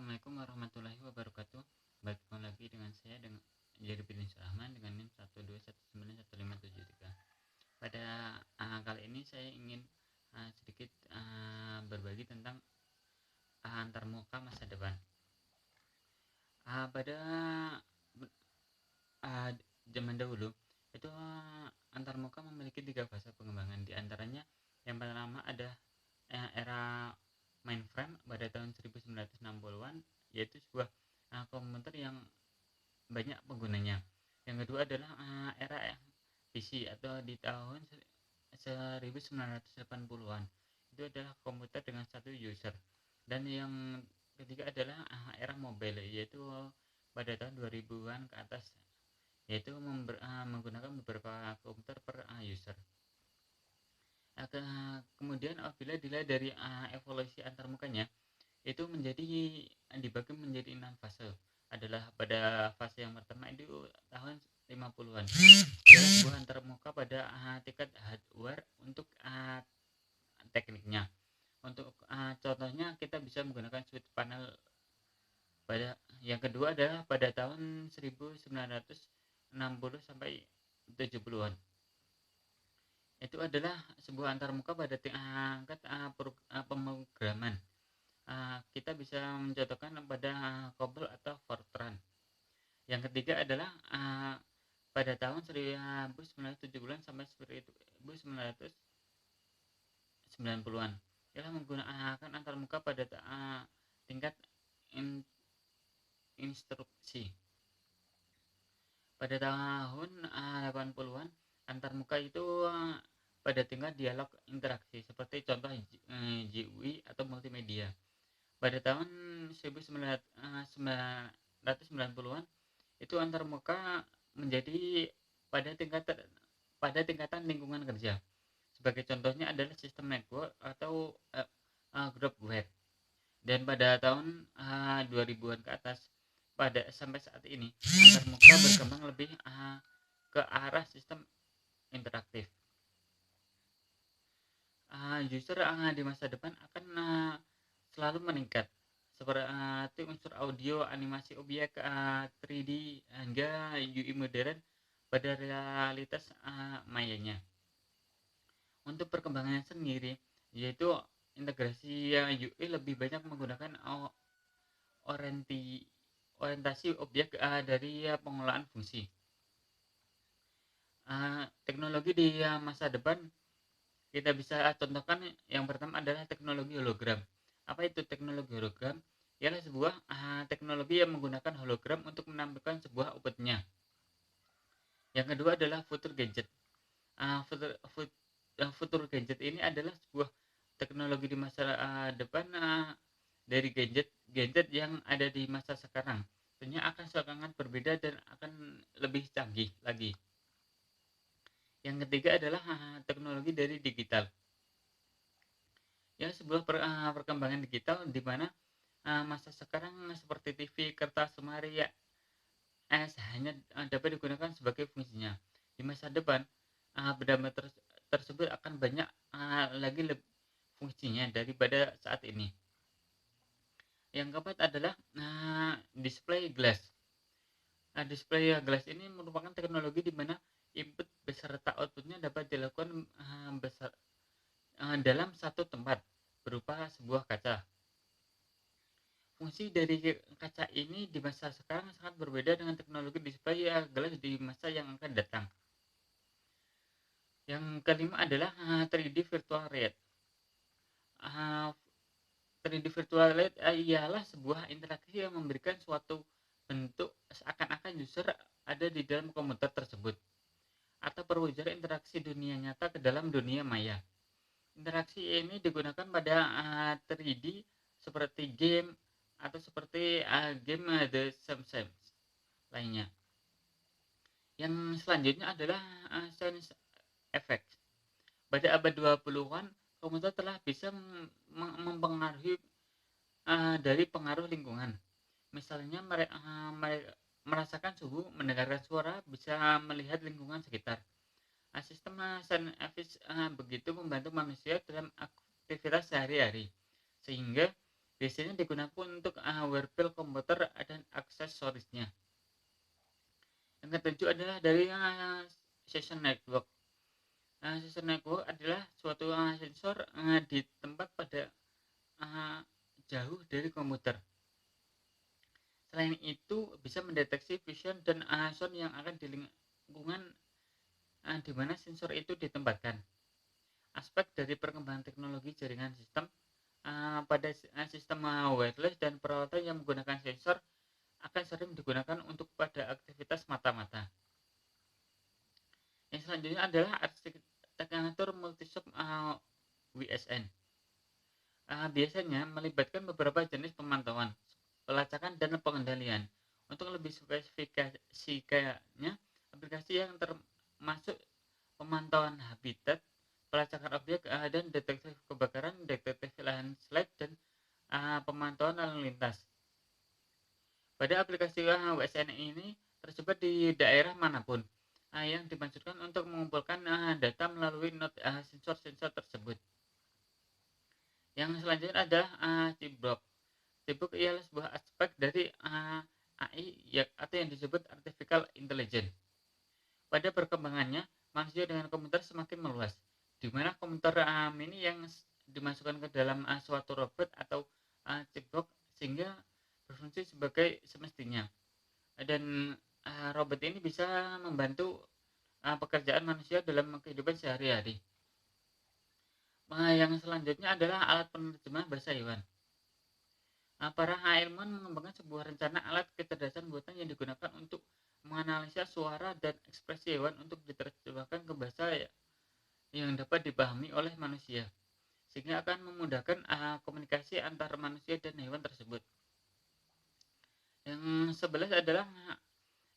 Assalamualaikum warahmatullahi wabarakatuh. Bertemu lagi dengan saya dengan Jerry bin Rahman dengan NIM 121915153. Pada kali ini saya ingin sedikit berbagi tentang antarmuka masa depan. Pada zaman dahulu itu antarmuka memiliki 3 fase pengembangan. Di antaranya yang pertama ada era mainframe pada tahun 1960-an, yaitu sebuah komputer yang banyak penggunanya. Yang kedua adalah era PC atau di tahun 1980-an. Itu adalah komputer dengan satu user. Dan yang ketiga adalah era mobile, yaitu pada tahun 2000-an ke atas, yaitu menggunakan beberapa komputer per user. Kemudian apabila dilihat dari evolusi antarmukanya, itu dibagi menjadi 6 fase. Adalah pada fase yang pertama itu tahun 50-an. Adalah sebuah antarmuka pada tingkat hardware untuk tekniknya. Untuk contohnya kita bisa menggunakan switch panel. Yang kedua adalah pada tahun 1960 sampai 70-an. Itu adalah sebuah antarmuka pada tingkat pemrograman. Kita bisa mencontohkan pada COBOL atau Fortran. Yang ketiga adalah pada tahun 1970-an sampai 1990-an. Ialah menggunakan antarmuka pada tingkat instruksi. Pada tahun 80-an antarmuka itu pada tingkat dialog interaksi, seperti contoh GUI atau multimedia. Pada tahun 1990-an itu antarmuka menjadi pada tingkatan lingkungan kerja. Sebagai contohnya adalah sistem network atau group web. Dan pada tahun 2000-an ke atas sampai saat ini antarmuka berkembang lebih ke arah sistem interaktif. User di masa depan akan selalu meningkat, seperti unsur audio, animasi objek 3D hingga UI modern pada realitas mayanya. Untuk perkembangannya sendiri, yaitu integrasi UI lebih banyak menggunakan orientasi objek dari pengolahan fungsi. Teknologi di masa depan kita bisa contohkan yang pertama adalah teknologi hologram. Apa itu teknologi hologram? Ialah sebuah teknologi yang menggunakan hologram untuk menampilkan sebuah objeknya. Yang kedua adalah future gadget. Future gadget ini adalah sebuah teknologi di masa depan dari gadget yang ada di masa sekarang. Tentunya akan sangat berbeda dan akan lebih canggih lagi. Yang ketiga adalah teknologi dari digital. Ya, sebuah perkembangan digital di mana masa sekarang seperti TV, kertas, lemari hanya dapat digunakan sebagai fungsinya. Di masa depan benda tersebut akan banyak lagi fungsinya daripada saat ini. Yang keempat adalah display glass. Display glass ini merupakan teknologi di mana input beserta outputnya dapat dilakukan dalam satu tempat berupa sebuah kaca. Fungsi dari kaca ini di masa sekarang sangat berbeda dengan teknologi display glass di masa yang akan datang. Yang kelima adalah 3D virtual reality. 3D virtual reality ialah sebuah interaksi yang memberikan suatu bentuk seakan-akan user ada di dalam komputer tersebut, atau perwujudan interaksi dunia nyata ke dalam dunia maya. Interaksi ini digunakan pada 3D seperti game atau seperti game The Sims lainnya. Yang selanjutnya adalah sound effect. Pada abad 20-an, komputer telah bisa mempengaruhi dari pengaruh lingkungan. Misalnya merasakan suhu, mendengarkan suara, bisa melihat lingkungan sekitar. Sistem sound effect begitu membantu manusia dalam aktivitas sehari-hari, sehingga Biasanya digunakan untuk wearable komputer dan aksesorisnya. Yang ketujuh adalah dari session network. Sensor network adalah suatu sensor di tempat pada jauh dari komputer. Selain itu bisa mendeteksi vision dan sound yang akan di lingkungan di mana sensor itu ditempatkan. Aspek dari perkembangan teknologi jaringan sistem pada sistem wireless dan peralatan yang menggunakan sensor akan sering digunakan untuk pada aktivitas mata-mata. Yang selanjutnya adalah arsitektur multisop WSN. Biasanya melibatkan beberapa jenis pemantauan, pelacakan, dan pengendalian. Untuk lebih spesifikasinya, aplikasi yang termasuk pemantauan habitat, pelacakan objek, dan deteksi kebakaran, deteksi landslide, dan pemantauan lalu lintas. Pada aplikasi WSN ini tersebar di daerah manapun yang dimaksudkan untuk mengumpulkan data melalui node sensor-sensor tersebut. Yang selanjutnya adalah Cibok. Cibok ialah sebuah aspek dari AI atau yang disebut artificial intelligence. Pada perkembangannya, manusia dengan komputer semakin meluas, di mana komputer mini yang dimasukkan ke dalam suatu robot atau chatbot sehingga berfungsi sebagai semestinya. Dan robot ini bisa membantu pekerjaan manusia dalam kehidupan sehari-hari. Yang selanjutnya adalah alat penerjemah bahasa hewan. Para ilmuwan mengembangkan sebuah rencana alat kecerdasan buatan yang digunakan untuk menganalisa suara dan ekspresi hewan untuk diterjemahkan ke bahasa yang dapat dipahami oleh manusia, sehingga akan memudahkan komunikasi antara manusia dan hewan tersebut. Yang 11 adalah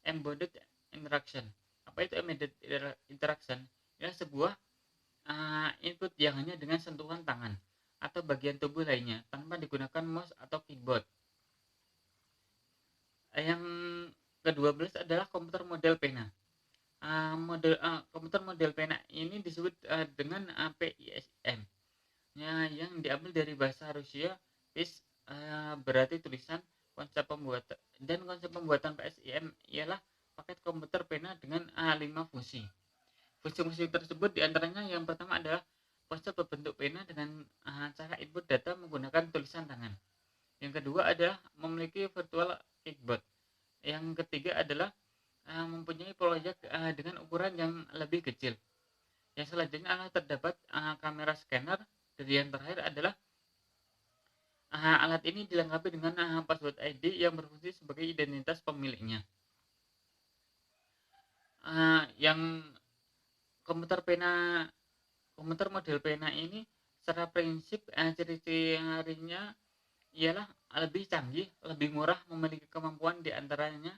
embodied interaction. Apa itu embodied interaction? Ya, sebuah input yang hanya dengan sentuhan tangan atau bagian tubuh lainnya tanpa digunakan mouse atau keyboard. Yang ke-12 adalah komputer model pena. Komputer model pena ini disebut dengan PISM yang diambil dari bahasa Rusia. PIS berarti tulisan. Konsep pembuatan PSIM ialah paket komputer pena dengan 5 fungsi. Fungsi-fungsi tersebut diantaranya yang pertama adalah ponsel berbentuk pena dengan cara input data menggunakan tulisan tangan. Yang kedua adalah memiliki virtual keyboard. Yang ketiga adalah mempunyai proyek dengan ukuran yang lebih kecil. Yang selanjutnya adalah terdapat kamera scanner. Dan yang terakhir adalah alat ini dilengkapi dengan password ID yang berfungsi sebagai identitas pemiliknya. Yang komputer model pena ini secara prinsip ciri-cirinya ialah lebih canggih, lebih murah, memiliki kemampuan diantaranya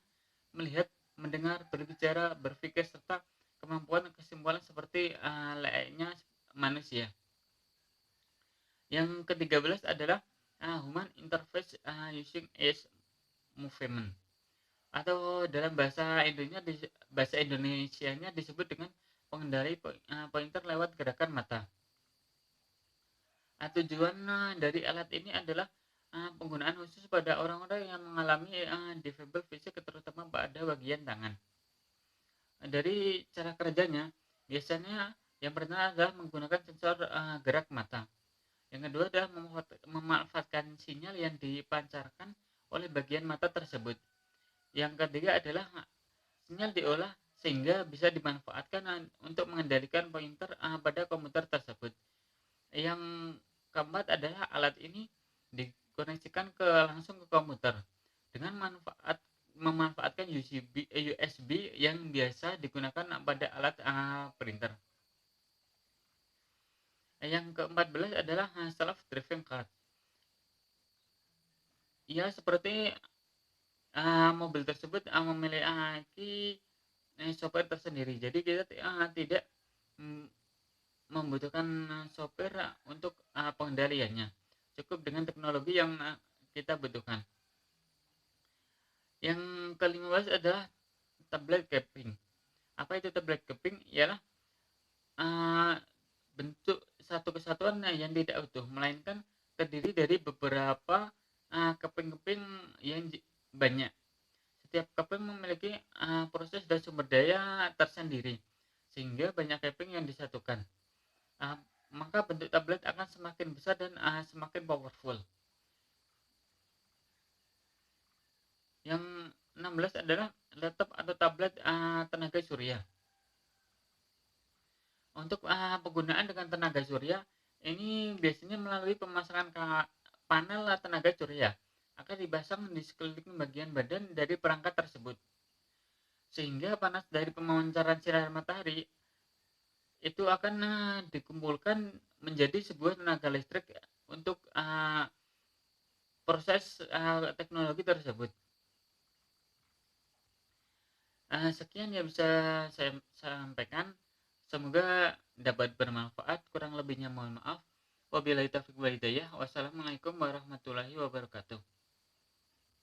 melihat, mendengar, berbicara, berpikir, serta kemampuan kesimpulan seperti layaknya manusia. Yang ke-13 adalah human interface using edge movement, atau dalam bahasa Indonesianya disebut dengan pengendali pointer lewat gerakan mata. Tujuan dari alat ini adalah penggunaan khusus pada orang-orang yang mengalami disable fisik, terutama pada bagian tangan. Dari cara kerjanya, biasanya yang pertama adalah menggunakan sensor gerak mata. Yang kedua adalah memanfaatkan sinyal yang dipancarkan oleh bagian mata tersebut. Yang ketiga adalah sinyal diolah sehingga bisa dimanfaatkan untuk mengendalikan pointer pada komputer tersebut. Yang keempat adalah alat ini dikoneksikan langsung ke komputer dengan memanfaatkan USB yang biasa digunakan pada alat printer. Yang ke-14 adalah self-driving car. Ya, seperti mobil tersebut memiliki software tersendiri. Jadi kita tidak membutuhkan sopir untuk pengendaliannya. Cukup dengan teknologi yang kita butuhkan. Yang ke-15 adalah tablet capping. Apa itu tablet capping? Ialah bentuk satu kesatuan yang tidak utuh, melainkan terdiri dari beberapa keping-keping yang banyak. Setiap keping memiliki proses dan sumber daya tersendiri, sehingga banyak keping yang disatukan. Maka bentuk tablet akan semakin besar dan semakin powerful. Yang 16 adalah laptop atau tablet tenaga surya. Untuk penggunaan dengan tenaga surya, ini biasanya melalui pemasangan panel tenaga surya akan dipasang di sekeliling bagian badan dari perangkat tersebut, sehingga panas dari pemancaran sinar matahari itu akan dikumpulkan menjadi sebuah tenaga listrik untuk proses teknologi tersebut. Sekian yang bisa saya sampaikan. Semoga dapat bermanfaat. Kurang lebihnya mohon maaf. Wabillahi taufiq wal hidayah. Wassalamualaikum warahmatullahi wabarakatuh.